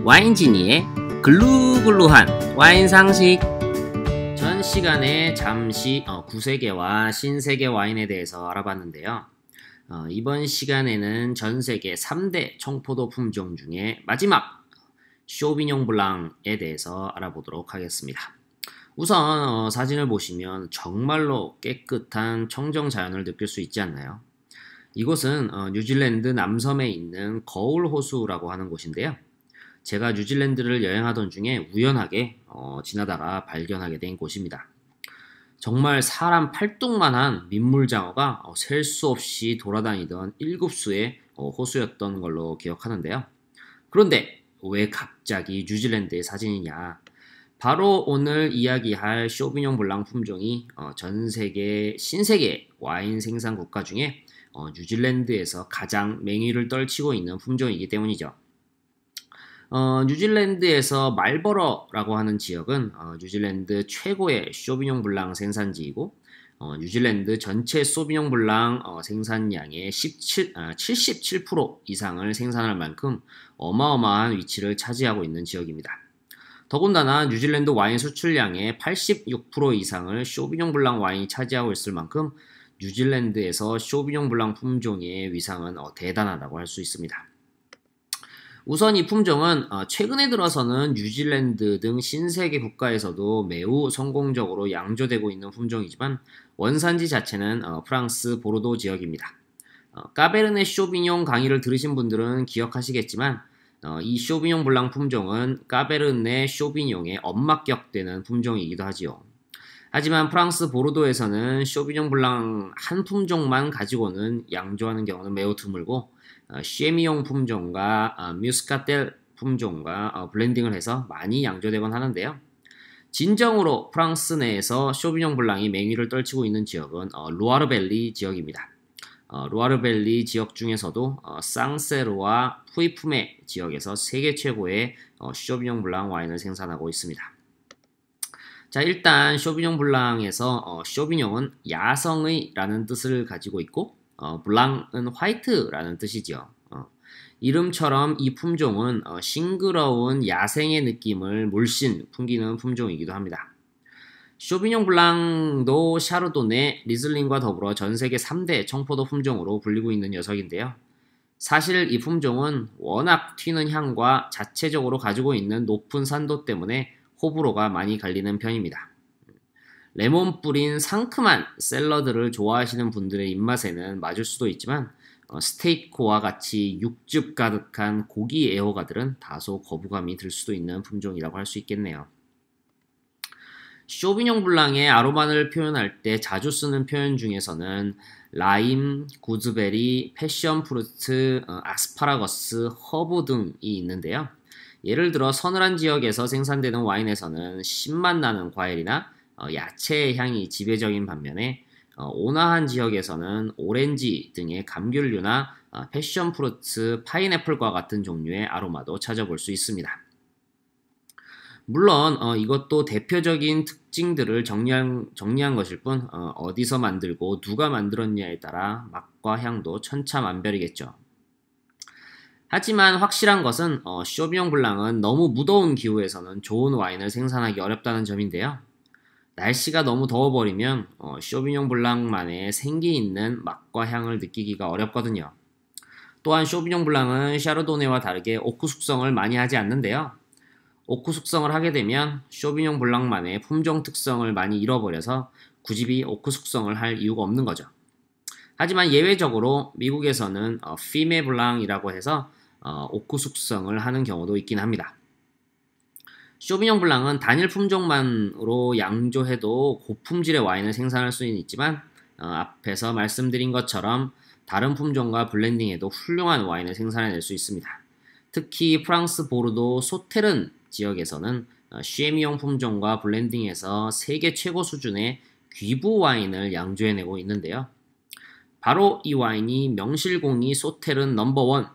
와인지니의 글루글루한 와인 상식. 전 시간에 잠시 구세계와 신세계 와인에 대해서 알아봤는데요. 이번 시간에는 전 세계 3대 청포도 품종 중에 마지막 쇼비뇽 블랑에 대해서 알아보도록 하겠습니다. 우선 사진을 보시면 정말로 깨끗한 청정 자연을 느낄 수 있지 않나요? 이곳은 뉴질랜드 남섬에 있는 거울 호수라고 하는 곳인데요. 제가 뉴질랜드를 여행하던 중에 우연하게 지나다가 발견하게 된 곳입니다. 정말 사람 팔뚝만한 민물장어가 셀 수 없이 돌아다니던 7수의 호수였던 걸로 기억하는데요. 그런데 왜 갑자기 뉴질랜드의 사진이냐? 바로 오늘 이야기할 쇼비뇽 블랑 품종이 전 세계 신세계 와인 생산 국가 중에 뉴질랜드에서 가장 맹위를 떨치고 있는 품종이기 때문이죠. 뉴질랜드에서 말버러라고 하는 지역은 뉴질랜드 최고의 쇼비뇽 블랑 생산지이고 뉴질랜드 전체 쇼비뇽 블랑 생산량의 77% 이상을 생산할 만큼 어마어마한 위치를 차지하고 있는 지역입니다. 더군다나 뉴질랜드 와인 수출량의 86% 이상을 쇼비뇽 블랑 와인이 차지하고 있을 만큼 뉴질랜드에서 쇼비뇽 블랑 품종의 위상은 대단하다고 할 수 있습니다. 우선 이 품종은 최근에 들어서는 뉴질랜드 등 신세계 국가에서도 매우 성공적으로 양조되고 있는 품종이지만 원산지 자체는 프랑스 보르도 지역입니다. 까베르네 쇼비뇽 강의를 들으신 분들은 기억하시겠지만 이 쇼비뇽 블랑 품종은 까베르네 쇼비뇽의 엄막격되는 품종이기도 하지요. 하지만 프랑스 보르도에서는 쇼비뇽 블랑 한 품종만 가지고는 양조하는 경우는 매우 드물고 쉐미뇽 품종과 뮤스카텔 품종과 블렌딩을 해서 많이 양조되곤 하는데요. 진정으로 프랑스 내에서 쇼비뇽 블랑이 맹위를 떨치고 있는 지역은 루아르밸리 지역입니다. 루아르밸리 지역 중에서도 쌍세르와 푸이푸메 지역에서 세계 최고의 쇼비뇽 블랑 와인을 생산하고 있습니다. 자, 일단 쇼비뇽 블랑에서 쇼비뇽은 야성의 라는 뜻을 가지고 있고 블랑은 화이트라는 뜻이죠. 이름처럼 이 품종은 싱그러운 야생의 느낌을 물씬 풍기는 품종이기도 합니다. 쇼비뇽 블랑도 샤르도네, 리슬링과 더불어 전 세계 3대 청포도 품종으로 불리고 있는 녀석인데요. 사실 이 품종은 워낙 튀는 향과 자체적으로 가지고 있는 높은 산도 때문에 호불호가 많이 갈리는 편입니다. 레몬 뿌린 상큼한 샐러드를 좋아하시는 분들의 입맛에는 맞을 수도 있지만 스테이크와 같이 육즙 가득한 고기 애호가들은 다소 거부감이 들 수도 있는 품종이라고 할 수 있겠네요. 쇼비뇽 블랑의 아로마를 표현할 때 자주 쓰는 표현 중에서는 라임, 구즈베리, 패션프루트, 아스파라거스, 허브 등이 있는데요. 예를 들어 서늘한 지역에서 생산되는 와인에서는 신맛 나는 과일이나 야채의 향이 지배적인 반면에 온화한 지역에서는 오렌지 등의 감귤류나 패션프루트, 파인애플과 같은 종류의 아로마도 찾아볼 수 있습니다. 물론 이것도 대표적인 특징들을 정리한 것일 뿐 어디서 만들고 누가 만들었냐에 따라 맛과 향도 천차만별이겠죠. 하지만 확실한 것은 쇼비뇽 블랑은 너무 무더운 기후에서는 좋은 와인을 생산하기 어렵다는 점인데요. 날씨가 너무 더워버리면 쇼비뇽 블랑만의 생기 있는 맛과 향을 느끼기가 어렵거든요. 또한 쇼비뇽 블랑은 샤르도네와 다르게 오크 숙성을 많이 하지 않는데요. 오크 숙성을 하게 되면 쇼비뇽 블랑만의 품종 특성을 많이 잃어버려서 굳이 오크 숙성을 할 이유가 없는 거죠. 하지만 예외적으로 미국에서는 피메 블랑이라고 해서 오크 숙성을 하는 경우도 있긴 합니다. 쇼비뇽 블랑은 단일 품종만으로 양조해도 고품질의 와인을 생산할 수는 있지만 앞에서 말씀드린 것처럼 다른 품종과 블렌딩해도 훌륭한 와인을 생산해낼 수 있습니다. 특히 프랑스 보르도 소테른 지역에서는 쉐미뇽 품종과 블렌딩해서 세계 최고 수준의 귀부 와인을 양조해내고 있는데요. 바로 이 와인이 명실공히 소테른 넘버원,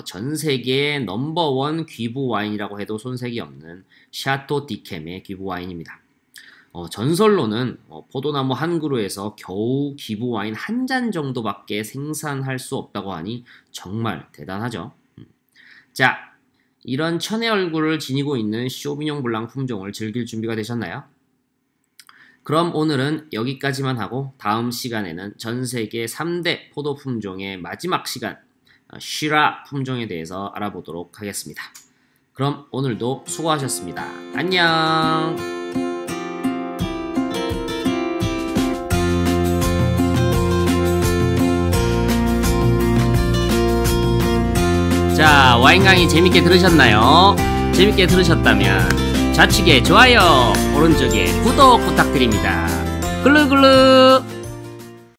전 세계 넘버원 귀부 와인이라고 해도 손색이 없는 샤토 디켐의 귀부 와인입니다. 전설로는 포도나무 한 그루에서 겨우 귀부 와인 한 잔 정도밖에 생산할 수 없다고 하니 정말 대단하죠. 자, 이런 천의 얼굴을 지니고 있는 쇼비뇽 블랑 품종을 즐길 준비가 되셨나요? 그럼 오늘은 여기까지만 하고 다음 시간에는 전세계 3대 포도 품종의 마지막 시간 시라 품종에 대해서 알아보도록 하겠습니다. 그럼 오늘도 수고하셨습니다. 안녕. 자, 와인 강의 재밌게 들으셨나요? 재밌게 들으셨다면 좌측에 좋아요, 오른쪽에 구독 부탁드립니다. 글루글루.